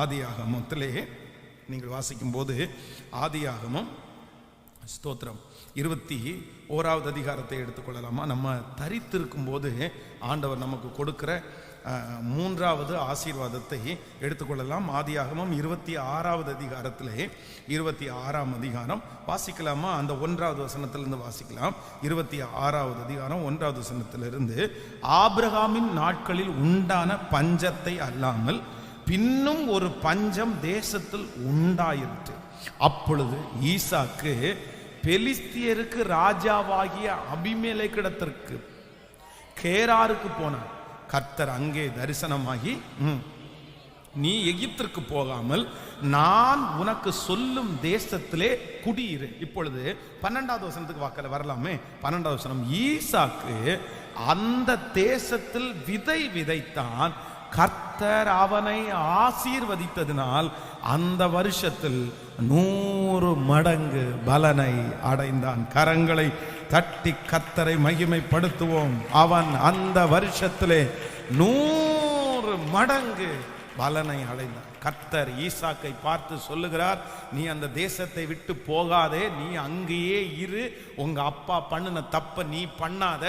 ஆதியாகமத்திலே நீங்கள் வாசிக்கும் போது ஆதியாகமம் ஸ்தோத்திரம் 21வது அதிகாரத்தை எடுத்துக்கொள்ளலாமா? நம்ம தரித்திருக்கும் போது ஆண்டவர் நமக்கு கொடுக்கிற 3வது ஆசீர்வாதத்தை எடுத்துக்கொள்ளலாம். ஆதியாகமம் 26வது அதிகாரத்திலே 26ஆம் அதிகாரம் வாசிக்கலாமா? அந்த 1வது வசனத்திலிருந்து வாசிக்கலாம். 26வது அதிகாரம் 1வது வசனத்திலிருந்து, ஆபிரகாமின் நாட்களில் உண்டான பஞ்சத்தை அல்லாமல் பின்னும் ஒரு பஞ்சம் தேசத்தில் உண்டாயிற்று. அப்பொழுது ஈசாக்கு பெலிஸ்தியருக்கு ராஜாவாகிய அபிமெலேக்கிடத்திற்கு கேராருக்கு போனார். கர்த்தர் அங்கே தரிசனமாகி, நீ எகிப்திற்கு போகாமல் நான் உனக்கு சொல்லும் தேசத்திலே குடியிரு. இப்பொழுது 12வது வசனத்துக்கு வாக்கல வரலாமே. 12வது வசனம், ஈசாக்கு அந்த தேசத்தில் விதை விதைத்தான். கர்த்தர் அவனை ஆசீர்வதித்ததினால் அந்த வருஷத்தில் 100 மடங்கு பலனை அடைந்தான். கரங்களை தட்டி கர்த்தரை மகிமைப்படுத்துவோம். அவன் அந்த வருஷத்திலே 100 மடங்கு பலனை அடைந்தான். கர்த்தர் ஈசாக்கை பார்த்து சொல்லுகிறார், நீ அந்த தேசத்தை விட்டு போகாதே, நீ அங்கேயே இரு. உங்க அப்பா பண்ணின தப்ப நீ பண்ணாத,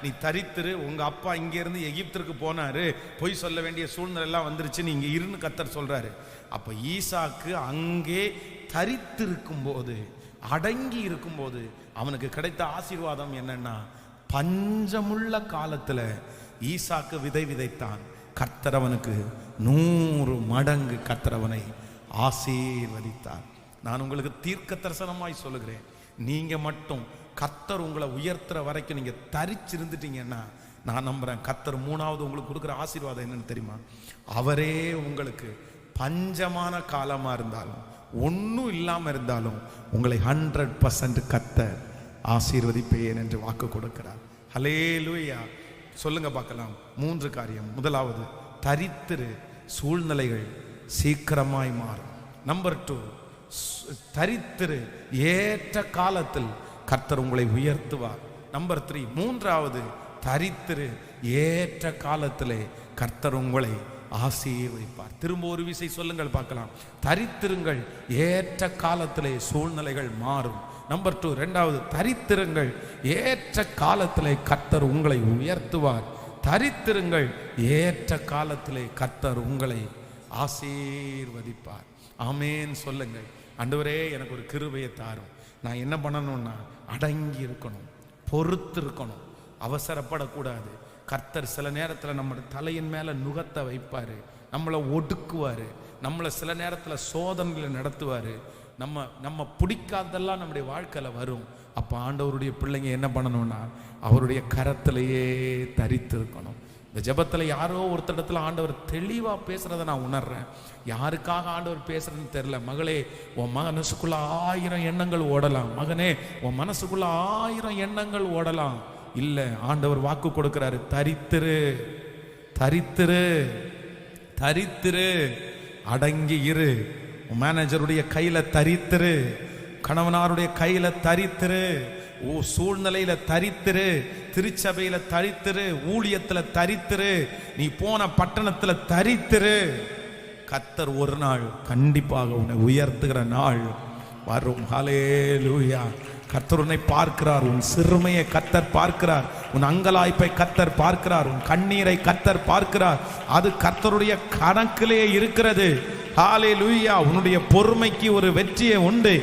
நீ தரித்திரு. உங்க அப்பா இங்கிருந்து எகிப்திற்கு போனாரு, பொய் சொல்ல வேண்டிய சூழ்நிலை எல்லாம் வந்துருச்சு, நீ இங்க இருன்னு கர்த்தர் சொல்றாரு. அப்ப ஈசாக்கு அங்கே தரித்திருக்கும் போது, அடங்கி இருக்கும் போது அவனுக்கு கிடைத்த ஆசீர்வாதம் என்னன்னா, பஞ்சமுள்ள காலத்துல ஈசாக்கு விதை விதைத்தான். கர்த்தர் அவனுக்கு 100 மடங்கு கர்த்தர் அவனை ஆசீர்வதித்தார். நான் உங்களுக்கு தீர்க்க தரிசனமாய் சொல்லுகிறேன், நீங்க மட்டும் கர்த்தர் உங்களை உயர்த்துற வரைக்கும் நீங்க தரிச்சிருந்துட்டீங்கன்னா, நான் நம்புறேன் கர்த்தர் 3வது உங்களுக்கு கொடுக்குற ஆசீர்வாதம் என்னன்னு தெரியுமா? அவரே உங்களுக்கு பஞ்சமான காலமா இருந்தாலும், ஒன்றும் இல்லாம இருந்தாலும் உங்களை 100% கர்த்தர் ஆசீர்வதிப்பேன் என்று வாக்கு கொடுக்கிறார். ஹல்லேலூயா. சொல்லுங்க பார்க்கலாம். 3 காரியம். முதலாவது, தரித்திரு, சூழ்நிலைகள் சீக்கிரமாய் மாறும். நம்பர் 2, தரித்திரு, ஏற்ற காலத்தில் கர்த்தர் உங்களை உயர்த்துவார். நம்பர் 3, 3வது, தரித்திரு, ஏற்ற காலத்திலே கர்த்தர் உங்களை ஆசீர்வதிப்பார். திரும்ப ஒரு விசை சொல்லுங்கள் பார்க்கலாம். தரித்திருங்கள், ஏற்ற காலத்திலே சூழ்நிலைகள் மாறும். நம்பர் 2, 2வது, தரித்திருங்கள், ஏற்ற காலத்திலே கர்த்தர் உங்களை உயர்த்துவார். தரித்திருங்கள், ஏற்ற காலத்திலே கர்த்தர் உங்களை ஆசீர்வதிப்பார். ஆமேன் சொல்லுங்கள். ஆண்டவரே, எனக்கு ஒரு கிருபையை தாரும். நான் என்ன பண்ணணும்னா, அடங்கி இருக்கணும், பொறுத்து இருக்கணும், அவசரப்படக்கூடாது. கர்த்தர் சில நேரத்தில் நம்ம தலையின் மேல நுகத்தை வைப்பாரு, நம்மளை ஒடுக்குவாரு, நம்மளை சில நேரத்தில் சோதனைகளை நடத்துவாரு. நம்ம பிடிக்காததெல்லாம் நம்முடைய வாழ்க்கையில வரும். அப்ப ஆண்டவருடைய பிள்ளைங்க என்ன பண்ணணும்னா, அவருடைய கரத்திலேயே தரித்து இருக்கணும். இந்த ஜெபத்துல யாரோ ஒருத்தடத்துல ஆண்டவர் தெளிவா பேசுறதை நான் உணர்றேன். யாருக்காக ஆண்டவர் பேசுறதுன்னு தெரியல. மகளே, உன் மனசுக்குள்ள 1000 எண்ணங்கள் ஓடலாம். மகனே, உன் மனசுக்குள்ள 1000 எண்ணங்கள் ஓடலாம். இல்ல, ஆண்டவர் வாக்கு கொடுக்கிறாரு, தரித்திரு, தரித்திரு, தரித்திரு, அடங்கி இரு. மேனேஜருடைய கையில தரித்திரு, கணவனாருடைய கையில தரித்திரு, சூழ்நிலையில தரித்திரு, திருச்சபையில தரித்திரு, ஊழியத்துல தரித்திரு, நீ போன பட்டணத்துல தரித்திரு. கர்த்தர் ஒரு நாள் கண்டிப்பாக உன்னை உயர்த்துகிற நாள் வரும். ஹல்லேலூயா. கர்த்தர் உன்னை பார்க்கிறார். உன் சிறுமையை கர்த்தர் பார்க்கிறார். உன் அங்கலாய்ப்பை கர்த்தர் பார்க்கிறார். உன் கண்ணீரை கர்த்தர் பார்க்கிறார். அது கர்த்தருடைய கணக்கிலே இருக்கிறது. ஹல்லேலூயா. உன்னுடைய பொறுமைக்கு ஒரு வெற்றியை உண்டு.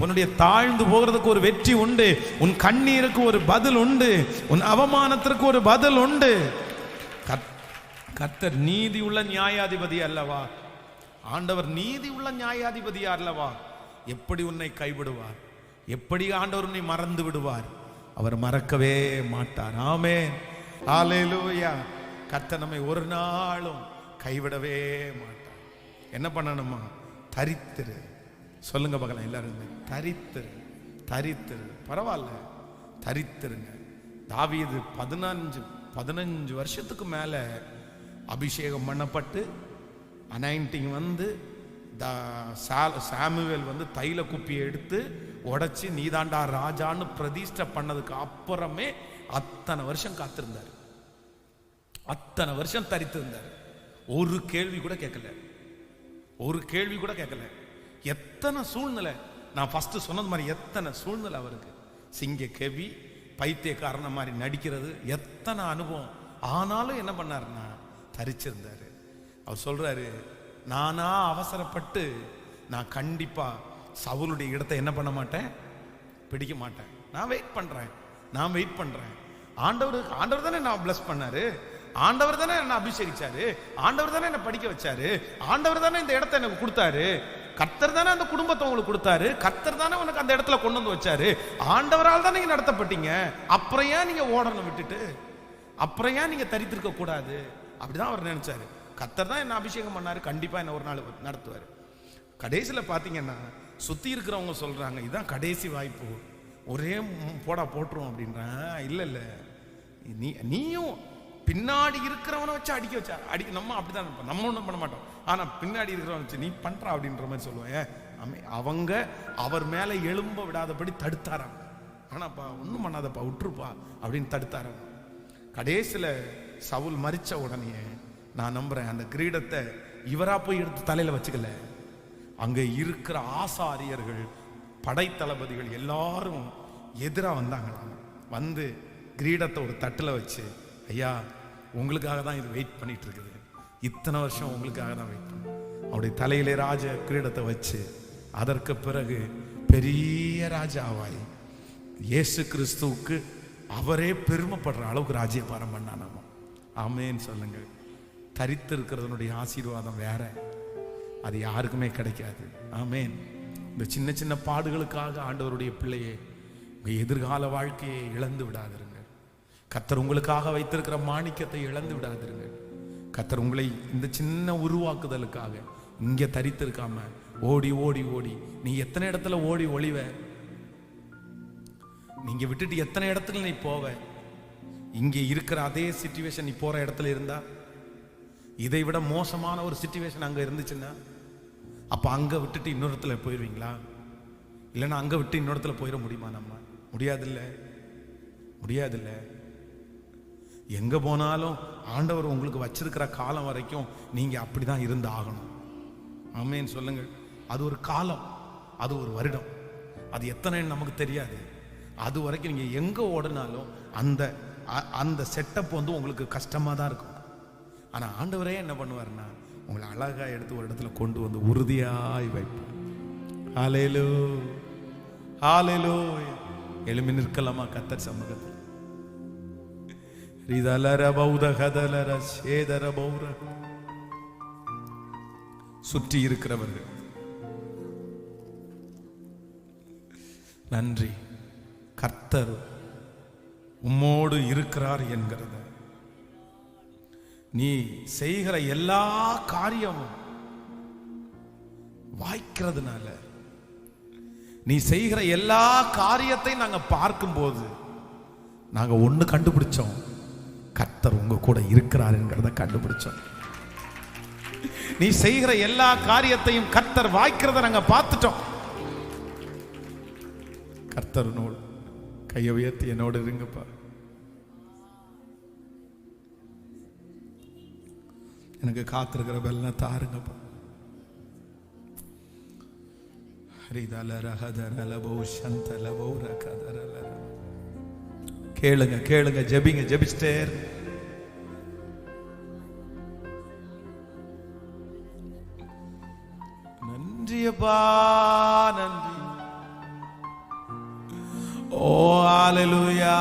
உன்னுடைய தாழ்ந்து போகிறதுக்கு ஒரு வெற்றி உண்டு. உன் கண்ணீருக்கு ஒரு பதில் உண்டு. உன் அவமானத்திற்கு ஒரு பதில் உண்டு. கர்த்தர் நீதி உள்ள நியாயாதிபதி அல்லவா? ஆண்டவர் நீதி உள்ள நியாயாதிபதி அல்லவா? எப்படி உன்னை கைவிடுவார்? எப்படி ஆண்டவர் உன்னை மறந்து விடுவார்? அவர் மறக்கவே மாட்டார். ஆமென். ஹல்லேலூயா. கர்த்தர் நம்மை ஒரு நாளும் கைவிடவே மாட்டார். என்ன பண்ணணுமா? தரித்திரு. சொல்லுங்க பார்க்கலாம் எல்லாருமே, தரித்திரு, தரித்திரு. பரவாயில்ல, தரித்திருங்க. தாவீது 15 வருஷத்துக்கு மேல அபிஷேகம் பண்ணப்பட்டு அனாயிண்டிங் வந்து சாமுவேல் வந்து தைல குப்பியை எடுத்து உடைச்சு நீதாண்டா ராஜான்னு பிரதிஷ்டை பண்ணதுக்கு அப்புறமே அத்தனை வருஷம் காத்திருந்தார். அத்தனை வருஷம் தரித்திருந்தார். ஒரு கேள்வி கூட கேட்கல. ஒரு கேள்வி கூட கேட்கல. எத்தனை சூழ்நிலை, நான் ஃபர்ஸ்ட் சொன்னது மாதிரி எத்தனை சூழ்நிலை அவருக்கு. சிங்க கெவி, பைத்தியக்காரன மாதிரி நடிக்கிறது, எத்தனை அனுபவம். ஆனாலும் என்ன பண்ணாருன்னா தரிச்சிருந்தாரு. அவர் சொல்றாரு, நானா அவசரப்பட்டு நான் கண்டிப்பா சவுலுடைய இடத்தை என்ன பண்ண மாட்டேன், பிடிக்க மாட்டேன். நான் வெயிட் பண்றேன். ஆண்டவர் தானே நான் பிளஸ் பண்ணாரு, ஆண்டவர் தானே என்ன அபிஷேகிச்சாரு, ஆண்டவர் தானே என்ன படிக்க வச்சாரு, ஆண்டவர் தானே இந்த இடத்தை எனக்கு கொடுத்தாரு, கர்த்தர் தானே அந்த குடும்பத்தை உங்களுக்கு கொடுத்தாரு, கர்த்தர் தானே உனக்கு அந்த இடத்துல கொண்டு வந்து வச்சாரு, ஆண்டவரால் தான் நீங்க நடத்தப்பட்டீங்க. அப்புறம் ஏன் நீங்க ஓடணும் விட்டுட்டு, அப்புறம் ஏன் நீங்க தரித்திருக்க கூடாது? அப்படிதான் அவர் நினைச்சாரு. கர்த்தர் தான் என்ன அபிஷேகம் பண்ணாரு, கண்டிப்பா என்ன ஒரு நாள் நடத்துவாரு. கடைசியில பாத்தீங்கன்னா சுத்தி இருக்கிறவங்க சொல்றாங்க, இதுதான் கடைசி வாய்ப்பு, ஒரே போட்டுரும் அப்படின்றான். இல்ல நீயும் பின்னாடி இருக்கிறவனை வச்சு அடிக்க நம்ம அப்படிதான் இருப்போம். நம்ம ஒன்றும் பண்ண மாட்டோம். ஆனா பின்னாடி இருக்கிறவன் வச்சு நீ பண்றா அப்படின்ற மாதிரி சொல்லுவேன். அவங்க அவர் மேல எழும்ப விடாதபடி தடுத்தாராம். ஆனாப்பா ஒன்றும் பண்ணாதப்பா, விட்டுருப்பா அப்படின்னு தடுத்தாராம். கடைசியில சவுல் மரிச்ச உடனே நான் நம்புறேன் அந்த கிரீடத்தை இவரா போய் எடுத்து தலையில வச்சுக்கல. அங்க இருக்கிற ஆசாரியர்கள், படை தளபதிகள் எல்லாரும் எதிரா வந்தாங்களாம். வந்து கிரீடத்தை ஒரு தட்டுல வச்சு, ஐயா உங்களுக்காக தான் இது வெயிட் பண்ணிட்டு இருக்குது, இத்தனை வருஷம் உங்களுக்காக தான் வெயிட் பண்ண. அவருடைய தலையிலே ராஜ கிரீடத்தை வச்சு, அதற்கு பிறகு பெரிய ராஜாவாய் இயேசு கிறிஸ்துவுக்கு அவரே பெருமைப்படுற அளவுக்கு ராஜ்யபாரம் பண்ணானாமா. ஆமேன்னு சொல்லுங்க. தரித்து இருக்கிறதனுடைய ஆசீர்வாதம் வேற, அது யாருக்குமே கிடைக்காது. ஆமேன். இந்த சின்ன சின்ன பாடுகளுக்காக ஆண்டவருடைய பிள்ளையே உங்க எதிர்கால வாழ்க்கையை இழந்து விடாதிருங்க. கர்த்தர் உங்களுக்காக வைத்திருக்கிற மாணிக்கத்தை இழந்து விடாதிருங்க. கர்த்தர் உங்களை இந்த சின்ன உருவாக்குதலுக்காக இங்க தரித்திருக்காம ஓடி ஓடி ஓடி, நீ எத்தனை இடத்துல ஓடி ஒளிவ, நீங்க விட்டுட்டு எத்தனை இடத்துல நீ போவ. இங்க இருக்கிற அதே சிச்சுவேஷன் நீ போற இடத்துல இருந்தா, இதை விட மோசமான ஒரு சிச்சுவேஷன் அங்க இருந்துச்சுன்னா, அப்ப அங்க விட்டுட்டு இன்னொரு இடத்துல போயிருவீங்களா? இல்லைன்னா அங்க விட்டு இன்னொரு இடத்துல போயிட முடியுமா? நம்ம முடியாதுல்ல. எங்க போனாலும் ஆண்டவர் உங்களுக்கு வச்சிருக்கிற காலம் வரைக்கும் நீங்க அப்படிதான் இருந்து ஆகணும். ஆமேன்னு சொல்லுங்க. அது ஒரு காலம், அது ஒரு வருடம், அது எத்தனை நமக்கு தெரியாது. அது வரைக்கும் நீங்க எங்க ஓடினாலும் அந்த செட்டப் வந்து உங்களுக்கு கஷ்டமா தான் இருக்கும். ஆனா ஆண்டவரே என்ன பண்ணுவாருன்னா, உங்களை அழகா எடுத்து ஒரு இடத்துல கொண்டு வந்து உறுதியாய் வைப்பார். ஹல்லேலூயா. எழும்பி நிற்கலாமா கர்த்தர் சமூகத்தில்? சுற்றி இருக்கிறவர்கள் நன்றி, கர்த்தர் உம்மோடு இருக்கிறார் என்கிறத, நீ செய்கிற எல்லா காரியமும் வாய்க்கிறதுனால, நீ செய்கிற எல்லா காரியத்தையும் நாங்க பார்க்கும்போது நாங்க ஒண்ணு கண்டுபிடிச்சோம், கர்த்தர் உங்க கூட இருக்கிறார் என்கிறத கண்டுபிடிச்சோம். நீ செய்கிற எல்லா காரியத்தையும் கர்த்தர் வாய்க்கிறத நாங்க பார்த்துட்டோம். கர்த்தர்னோடு கையை உயர்த்தி என்னோடு இருங்கப்பா. எனக்கு காத்திருக்கிற வெள்ள தாருங்கப்பா. கேளுங்க, ஜெபிங்க, ஜெபிச்சிட்டே நன்றியப்பா, நன்றி. ஓ ஹல்லேலூயா.